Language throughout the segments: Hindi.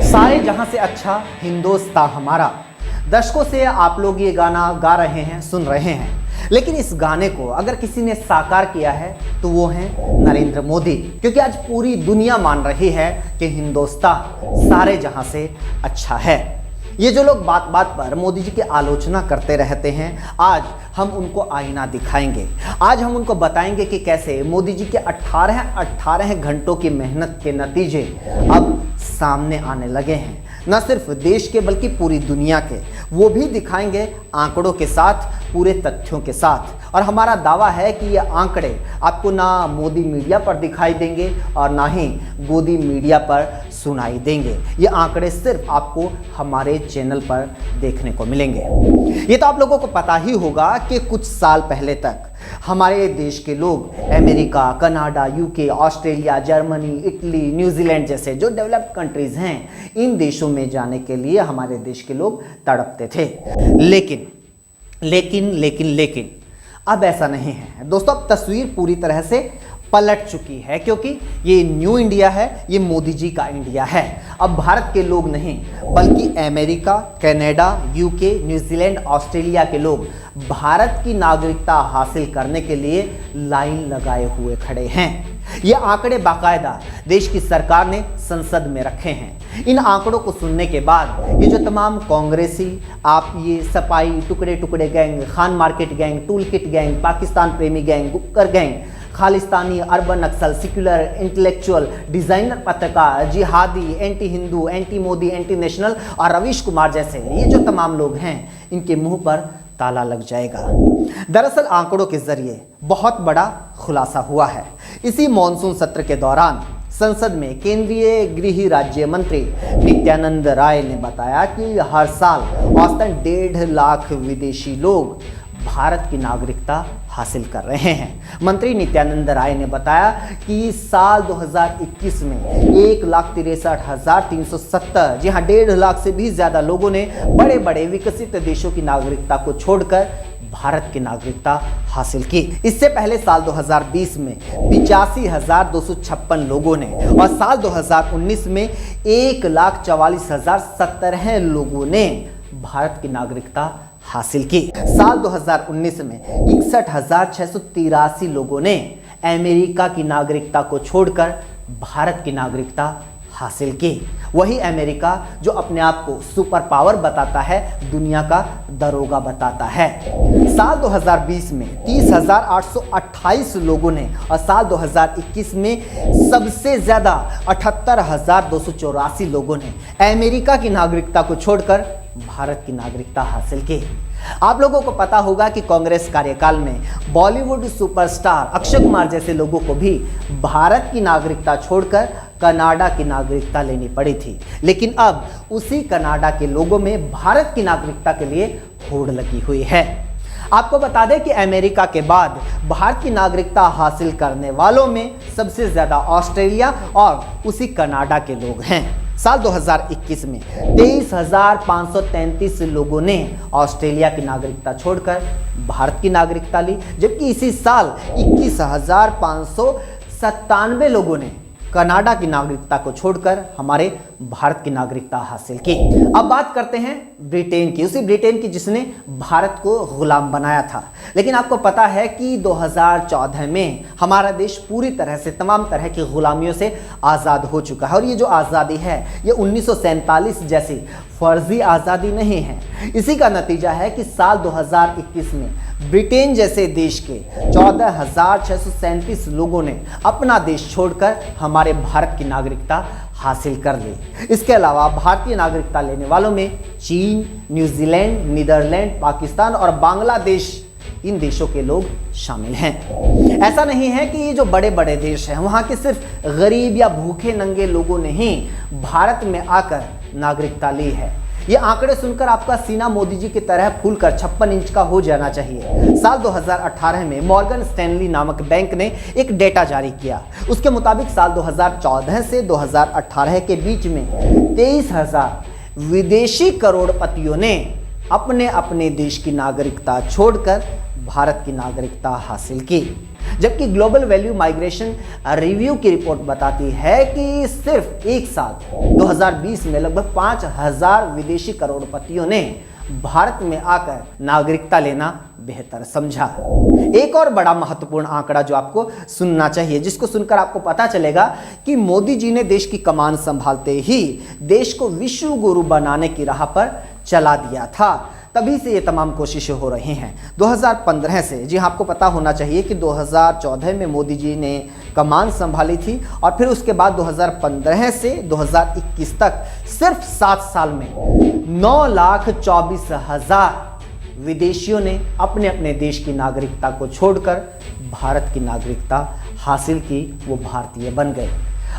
सारे जहां से अच्छा हिंदुस्तान हमारा। दशकों से आप लोग ये गाना गा रहे हैं, सुन रहे हैं, लेकिन इस गाने को अगर किसी ने साकार किया है तो वो हैं नरेंद्र मोदी, क्योंकि आज पूरी दुनिया मान रही है कि हिंदुस्तान सारे जहां से अच्छा है। ये जो लोग बात बात पर मोदी जी की आलोचना करते रहते हैं, आज हम उनको आईना दिखाएंगे। आज हम उनको बताएंगे कि कैसे मोदी जी के 18 घंटों की मेहनत के नतीजे अब सामने आने लगे हैं, न सिर्फ देश के बल्कि पूरी दुनिया के। वो भी दिखाएंगे आंकड़ों के साथ, पूरे तथ्यों के साथ। और हमारा दावा है कि ये आंकड़े आपको ना मोदी मीडिया पर दिखाई देंगे और ना ही गोदी मीडिया पर सुनाई देंगे। ये आंकड़े सिर्फ आपको हमारे चैनल पर देखने को मिलेंगे। ये तो आप लोगों को पता ही होगा कि कुछ साल पहले तक हमारे देश के लोग America, Canada, UK, Australia, Germany, Italy, New Zealand जैसे जो डेवलप्ड कंट्रीज हैं, इन देशों में जाने के लिए हमारे देश के लोग तड़पते थे। लेकिन अब ऐसा नहीं है दोस्तों। अब तस्वीर पूरी तरह से पलट चुकी है, क्योंकि ये न्यू इंडिया है, ये मोदी जी का इंडिया है। अब भारत के लोग नहीं बल्कि America, Canada, UK, New Zealand, Australia के लोग भारत की नागरिकता हासिल करने के लिए लाइन लगाए हुए खड़े हैं। ये आंकड़े बाकायदा देश की सरकार ने संसद में रखे हैं। इन आंकड़ों को सुनने के बाद ये जो तमाम कांग्रेसी, आप ये सपाई, टुकड़े टुकड़े gang, Khan market gang, tool kit gang, Pakistan प्रेमी gang, Gupkar gang, Khalistani, urban naxal, secular, intellectual, designer, पत्रकार, जिहादी, anti Hindu, anti Modi, anti national और रवीश कुमार जैसे ये जो तमाम लोग हैं, इनके मुंह पर ताला लग जाएगा। दरअसल आंकड़ों के जरिए बहुत बड़ा खुलासा हुआ है। इसी मॉनसून सत्र के दौरान संसद में केंद्रीय गृह राज्य मंत्री नित्यानंद राय ने बताया कि हर साल औसतन 1.5 लाख विदेशी लोग भारत की नागरिकता हासिल कर रहे हैं। मंत्री नित्यानंद राय ने बताया कि साल 2021 में 1,63,370, जी हाँ 1.5 लाख से भी ज्यादा लोगों ने बड़े बड़े विकसित देशों की नागरिकता को छोड़कर भारत की नागरिकता हासिल की। इससे पहले साल 2020 में 85,256 लोगों ने और साल 2019 में 1,44,017 लोगों ने भारत की नागरिकता हासिल की। साल 2019 में 61,683 लोगों ने अमेरिका की नागरिकता को छोड़कर भारत की नागरिकता हासिल की। वही अमेरिका जो अपने आप को सुपर पावर बताता है, दुनिया का दरोगा बताता है। साल 2020 में 30,828 लोगों ने और साल 2021 में सबसे ज्यादा 78,284 लोगों ने अमेरिका की नागरिकता को छोड़कर भारत की नागरिकता हासिल की। आप लोगों को पता होगा कि कांग्रेस कार्यकाल में बॉलीवुड सुपरस्टार अक्षय कुमार जैसे लोगों को भी भारत की नागरिकता छोड़कर कनाडा की नागरिकता लेनी पड़ी थी, लेकिन अब उसी कनाडा के लोगों में भारत की नागरिकता के लिए होड़ लगी हुई है। आपको बता दें कि अमेरिका के बाद भारत की नागरिकता हासिल करने वालों में सबसे ज्यादा ऑस्ट्रेलिया और उसी कनाडा के लोग हैं। साल 2021 में 23,533 लोगों ने ऑस्ट्रेलिया की नागरिकता छोड़कर भारत की नागरिकता ली, जबकि इसी साल 21,597 लोगों ने कनाडा की नागरिकता को छोड़कर हमारे भारत की नागरिकता हासिल की। अब बात करते हैं ब्रिटेन की, उसी ब्रिटेन की जिसने भारत को गुलाम बनाया था। लेकिन आपको पता है कि 2014 में हमारा देश पूरी तरह से तमाम तरह की गुलामियों से आज़ाद हो चुका है। और ये जो आज़ादी है ये 1947 जैसी फर्जी आज़ादी नहीं है। इसी का नतीजा है कि साल 2021 में ब्रिटेन जैसे देश के 14,637 लोगों ने अपना देश छोड़कर हमारे भारत की नागरिकता हासिल कर ली। इसके अलावा भारतीय नागरिकता लेने वालों में चीन, न्यूजीलैंड, नीदरलैंड, पाकिस्तान और बांग्लादेश, इन देशों के लोग शामिल हैं। ऐसा नहीं है कि ये जो बड़े बड़े देश हैं वहाँ के सिर्फ गरीब या भूखे नंगे लोगों ने ही भारत में आकर नागरिकता ली है। ये आंकड़े सुनकर आपका सीना मोदी जी की तरह फूलकर 56 इंच का हो जाना चाहिए। साल 2018 में मॉर्गन स्टैनली नामक बैंक ने एक डेटा जारी किया। उसके मुताबिक साल 2014 से 2018 के बीच में 23,000 विदेशी करोड़पतियों ने अपने अपने देश की नागरिकता छोड़कर भारत की नागरिकता हासिल की। जबकि ग्लोबल वैल्यू माइग्रेशन रिव्यू की रिपोर्ट बताती है कि सिर्फ एक साल 2020 में लगभग 5,000 विदेशी करोड़पतियों ने भारत में आकर नागरिकता लेना बेहतर समझा। एक और बड़ा महत्वपूर्ण आंकड़ा जो आपको सुनना चाहिए, जिसको सुनकर आपको पता चलेगा कि मोदी जी ने देश की कमान संभालते ही देश को विश्व गुरु बनाने की राह पर चला दिया था। तभी से ये तमाम कोशिशें हो रही हैं 2015 से। जी हाँ, आपको पता होना चाहिए कि 2014 में मोदी जी ने कमान संभाली थी और फिर उसके बाद 2015 से 2021 तक सिर्फ 7 साल में 9,24,000 विदेशियों ने अपने अपने देश की नागरिकता को छोड़कर भारत की नागरिकता हासिल की, वो भारतीय बन गए।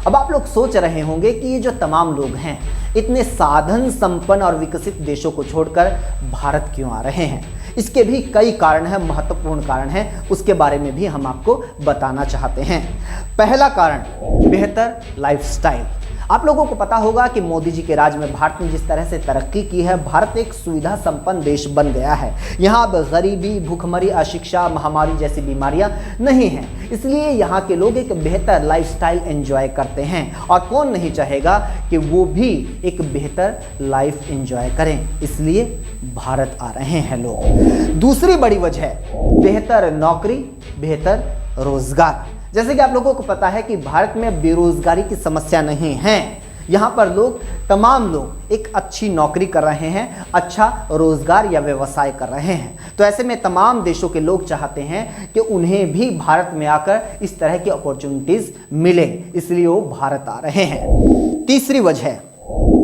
अब आप लोग सोच रहे होंगे कि ये जो तमाम लोग हैं इतने साधन संपन्न और विकसित देशों को छोड़कर भारत क्यों आ रहे हैं। इसके भी कई कारण हैं, महत्वपूर्ण कारण हैं, उसके बारे में भी हम आपको बताना चाहते हैं। पहला कारण, बेहतर लाइफस्टाइल। आप लोगों को पता होगा कि मोदी जी के राज में भारत ने जिस तरह से तरक्की की है, भारत एक सुविधा संपन्न देश बन गया है। यहाँ अब गरीबी, भूखमरी, अशिक्षा, महामारी जैसी बीमारियां नहीं हैं। इसलिए यहाँ के लोग एक बेहतर लाइफस्टाइल एंजॉय करते हैं और कौन नहीं चाहेगा कि वो भी एक बेहतर लाइफ एंजॉय करें। इसलिए भारत आ रहे हैं लोग। दूसरी बड़ी वजह, बेहतर नौकरी, बेहतर रोजगार। जैसे कि आप लोगों को पता है कि भारत में बेरोजगारी की समस्या नहीं है। यहाँ पर तमाम लोग एक अच्छी नौकरी कर रहे हैं, अच्छा रोजगार या व्यवसाय कर रहे हैं। तो ऐसे में तमाम देशों के लोग चाहते हैं कि उन्हें भी भारत में आकर इस तरह की अपॉर्चुनिटीज मिले, इसलिए वो भारत आ रहे हैं। तीसरी वजह,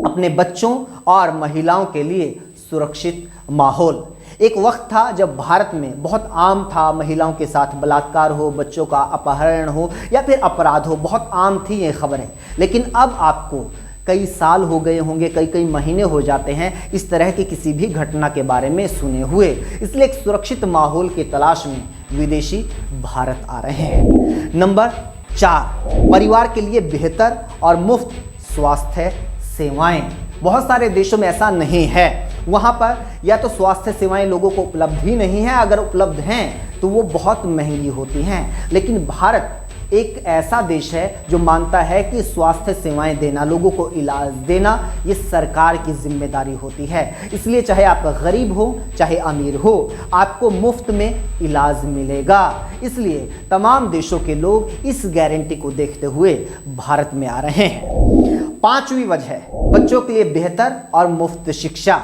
अपने बच्चों और महिलाओं के लिए सुरक्षित माहौल। एक वक्त था जब भारत में बहुत आम था महिलाओं के साथ बलात्कार हो, बच्चों का अपहरण हो या फिर अपराध हो, बहुत आम थी ये खबरें। लेकिन अब आपको कई साल हो गए होंगे, कई महीने हो जाते हैं इस तरह की किसी भी घटना के बारे में सुने हुए। इसलिए एक सुरक्षित माहौल की तलाश में विदेशी भारत आ रहे हैं। नंबर 4, परिवार के लिए बेहतर और मुफ्त स्वास्थ्य सेवाएं। बहुत सारे देशों में ऐसा नहीं है, वहाँ पर या तो स्वास्थ्य सेवाएं लोगों को उपलब्ध ही नहीं है, अगर उपलब्ध हैं तो वो बहुत महंगी होती हैं। लेकिन भारत एक ऐसा देश है जो मानता है कि स्वास्थ्य सेवाएं देना, लोगों को इलाज देना, ये सरकार की जिम्मेदारी होती है। इसलिए चाहे आप गरीब हो चाहे अमीर हो, आपको मुफ्त में इलाज मिलेगा। इसलिए तमाम देशों के लोग इस गारंटी को देखते हुए भारत में आ रहे हैं। 5वीं वजह, बच्चों के लिए बेहतर और मुफ्त शिक्षा।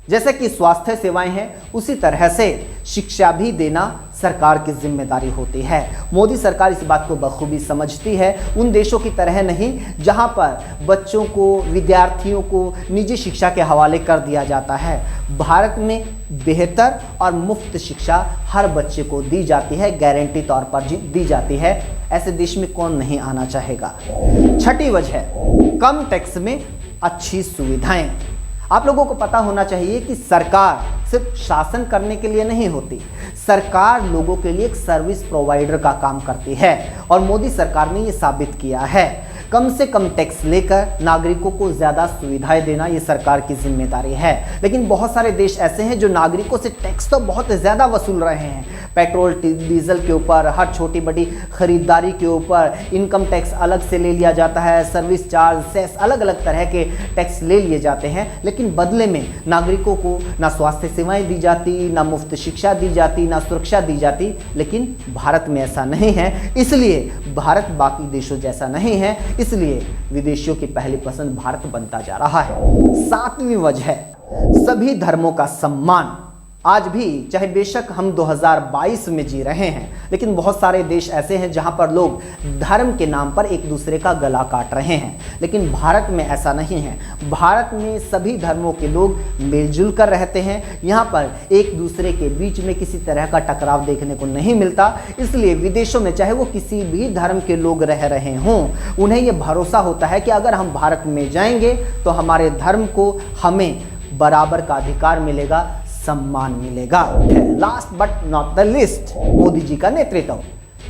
जैसे कि स्वास्थ्य सेवाएं हैं, उसी तरह से शिक्षा भी देना सरकार की जिम्मेदारी होती है। मोदी सरकार इस बात को बखूबी समझती है। उन देशों की तरह नहीं जहां पर बच्चों को, विद्यार्थियों को निजी शिक्षा के हवाले कर दिया जाता है। भारत में बेहतर और मुफ्त शिक्षा हर बच्चे को दी जाती है, गारंटी तौर पर दी जाती है। ऐसे देश में कौन नहीं आना चाहेगा। 6ठी वजह, कम टैक्स में अच्छी सुविधाएं। आप लोगों को पता होना चाहिए कि सरकार सिर्फ शासन करने के लिए नहीं होती, सरकार लोगों के लिए एक सर्विस प्रोवाइडर का काम करती है और मोदी सरकार ने ये साबित किया है। कम से कम टैक्स लेकर नागरिकों को ज़्यादा सुविधाएं देना ये सरकार की जिम्मेदारी है। लेकिन बहुत सारे देश ऐसे हैं जो नागरिकों से टैक्स तो बहुत ज़्यादा वसूल रहे हैं। पेट्रोल डीजल के ऊपर, हर छोटी बड़ी खरीदारी के ऊपर इनकम टैक्स अलग से ले लिया जाता है, सर्विस चार्ज, सेस, अलग अलग तरह के टैक्स ले लिए जाते हैं। लेकिन बदले में नागरिकों को ना स्वास्थ्य सेवाएं दी जाती, ना मुफ्त शिक्षा दी जाती, ना सुरक्षा दी जाती। लेकिन भारत में ऐसा नहीं है, इसलिए भारत बाकी देशों जैसा नहीं है, इसलिए विदेशियों की पहली पसंद भारत बनता जा रहा है। 7वीं वजह, सभी धर्मों का सम्मान। आज भी चाहे बेशक हम 2022 में जी रहे हैं, लेकिन बहुत सारे देश ऐसे हैं जहां पर लोग धर्म के नाम पर एक दूसरे का गला काट रहे हैं। लेकिन भारत में ऐसा नहीं है। भारत में सभी धर्मों के लोग मिलजुल कर रहते हैं। यहाँ पर एक दूसरे के बीच में किसी तरह का टकराव देखने को नहीं मिलता। इसलिए विदेशों में चाहे वो किसी भी धर्म के लोग रह रहे हों, उन्हें ये भरोसा होता है कि अगर हम भारत में जाएंगे तो हमारे धर्म को हमें बराबर का अधिकार मिलेगा, सम्मान मिलेगा। Last but not the list, Modi ji का नेतृत्व।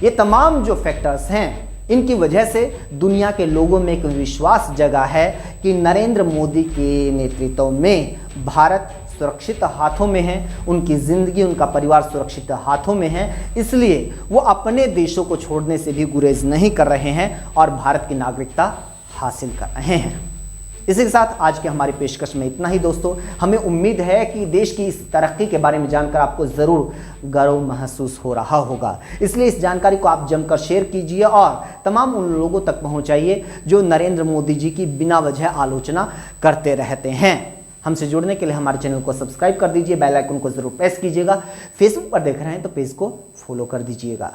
ये तमाम जो फैक्टर्स हैं, इनकी वजह से दुनिया के लोगों में एक विश्वास जगा है कि नरेंद्र मोदी के नेतृत्व में भारत सुरक्षित हाथों में है, उनकी ज़िंदगी, उनका परिवार सुरक्षित हाथों में है, इसलिए वो अपने देशों को छोड़ने से भी गुरेज नहीं कर रहे हैं और भारत की नागरिकता हासिल कर रहे हैं। इसी के साथ आज की हमारी पेशकश में इतना ही दोस्तों। हमें उम्मीद है कि देश की इस तरक्की के बारे में जानकर आपको ज़रूर गर्व महसूस हो रहा होगा, इसलिए इस जानकारी को आप जमकर शेयर कीजिए और तमाम उन लोगों तक पहुंचाइए जो नरेंद्र मोदी जी की बिना वजह आलोचना करते रहते हैं। हमसे जुड़ने के लिए हमारे चैनल को सब्सक्राइब कर दीजिए, बेल आइकन को जरूर प्रेस कीजिएगा। फेसबुक पर देख रहे हैं तो पेज को फॉलो कर दीजिएगा।